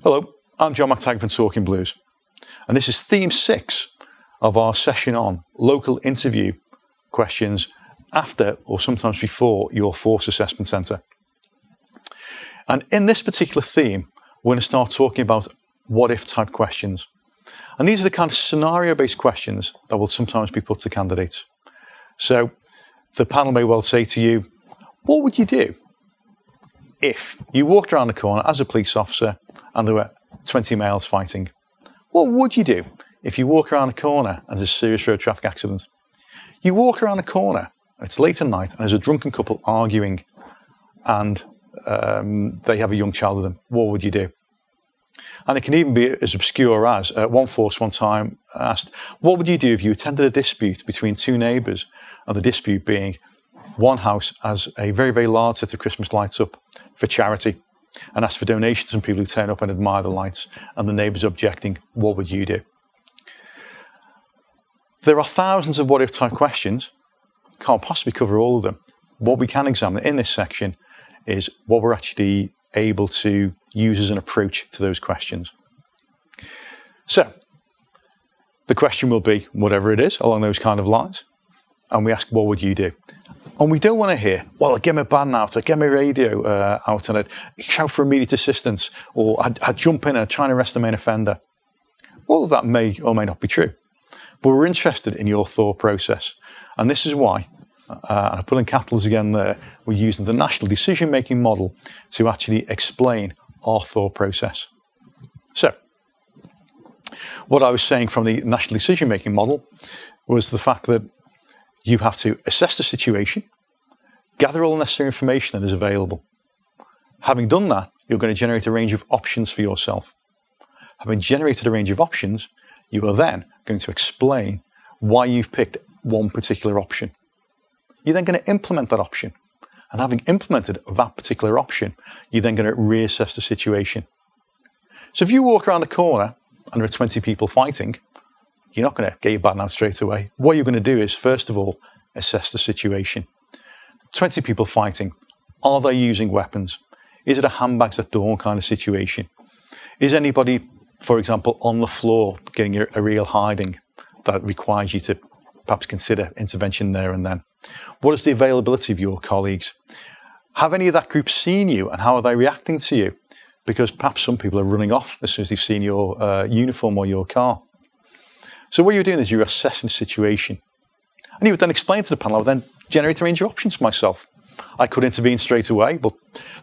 Hello, I'm John McTaggart from Talking Blues, and this is theme 6 of our session on local interview questions after or sometimes before your force assessment centre. And in this particular theme, we're going to start talking about what-if type questions. And these are the kind of scenario-based questions that will sometimes be put to candidates. So the panel may well say to you, what would you do if you walked around the corner as a police officer and there were 20 males fighting? What would you do if you walk around a corner and there's a serious road traffic accident? You walk around a corner, it's late at night, and there's a drunken couple arguing and they have a young child with them. What would you do? And it can even be as obscure as one force one time asked, what would you do if you attended a dispute between two neighbours, and the dispute being one house has a very, very large set of Christmas lights up for charity and asked for donations from people who turn up and admire the lights, and the neighbours objecting? What would you do? There are thousands of what-if type questions. Can't possibly cover all of them. What we can examine in this section is what we're actually able to use as an approach to those questions. So the question will be whatever it is along those kind of lines, and we ask, what would you do? And we don't want to hear, well, I'd get my band out, I'd get my radio out, and I'd shout for immediate assistance, or I'd jump in and I'd try and arrest the main offender. All of that may or may not be true, but we're interested in your thought process. And this is why, and I put in capitals again there, we're using the National Decision-Making Model to actually explain our thought process. So, what I was saying from the National Decision-Making Model was the fact that you have to assess the situation, gather all the necessary information that is available. Having done that, you're going to generate a range of options for yourself. Having generated a range of options, you are then going to explain why you've picked one particular option. You're then going to implement that option. And having implemented that particular option, you're then going to reassess the situation. So if you walk around a corner and there are 20 people fighting, you're not going to get your baton out straight away. What you're going to do is, first of all, assess the situation. 20 people fighting. Are they using weapons? Is it a handbags at dawn kind of situation? Is anybody, for example, on the floor getting a real hiding that requires you to perhaps consider intervention there and then? What is the availability of your colleagues? Have any of that group seen you, and how are they reacting to you? Because perhaps some people are running off as soon as they've seen your uniform or your car. So what you're doing is you're assessing the situation. And you would then explain to the panel, I would then generate a range of options for myself. I could intervene straight away, but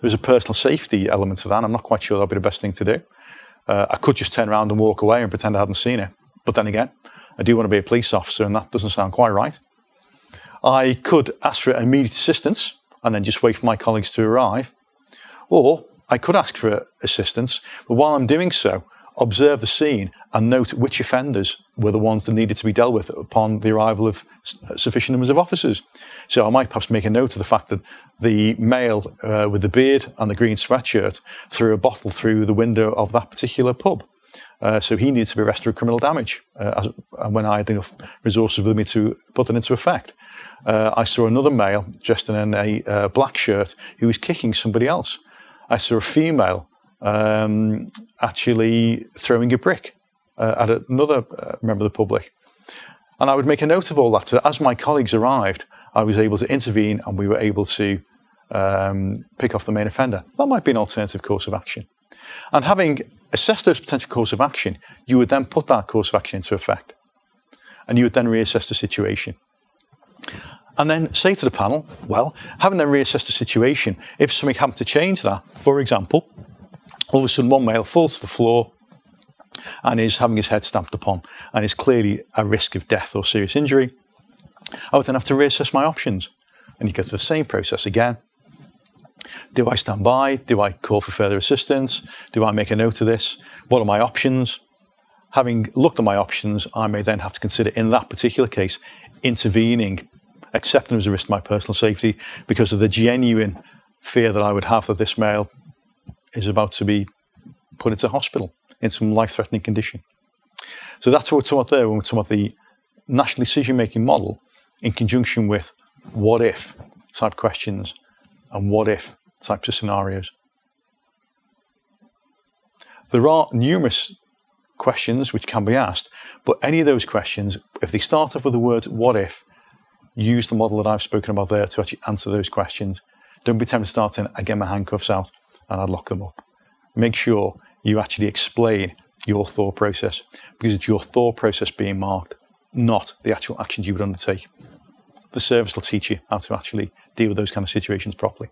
there's a personal safety element to that, and I'm not quite sure that would be the best thing to do. I could just turn around and walk away and pretend I hadn't seen it. But then again, I do want to be a police officer, and that doesn't sound quite right. I could ask for immediate assistance and then just wait for my colleagues to arrive. Or I could ask for assistance, but while I'm doing so, observe the scene and note which offenders were the ones that needed to be dealt with upon the arrival of sufficient numbers of officers. So I might perhaps make a note of the fact that the male with the beard and the green sweatshirt threw a bottle through the window of that particular pub. So he needs to be arrested for criminal damage when I had enough resources with me to put that into effect. I saw another male dressed in a black shirt who was kicking somebody else. I saw a female actually throwing a brick at another member of the public. And I would make a note of all that. So as my colleagues arrived, I was able to intervene and we were able to pick off the main offender. That might be an alternative course of action. And having assessed those potential course of action, you would then put that course of action into effect. And you would then reassess the situation. And then say to the panel, well, having then reassessed the situation, if something happened to change that, for example, all of a sudden one male falls to the floor and is having his head stamped upon and is clearly at risk of death or serious injury, I would then have to reassess my options. And you go to the same process again. Do I stand by? Do I call for further assistance? Do I make a note of this? What are my options? Having looked at my options, I may then have to consider, in that particular case, intervening, accepting as a risk to my personal safety because of the genuine fear that I would have that this male is about to be put into hospital in some life-threatening condition. So that's what we're talking about there when we're talking about the National Decision-Making Model in conjunction with what-if type questions and what-if types of scenarios. There are numerous questions which can be asked, but any of those questions, if they start off with the words what if, use the model that I've spoken about there to actually answer those questions. Don't be tempted to start saying, I get my handcuffs out and I'd lock them up. Make sure you actually explain your thought process, because it's your thought process being marked, not the actual actions you would undertake. The service will teach you how to actually deal with those kind of situations properly.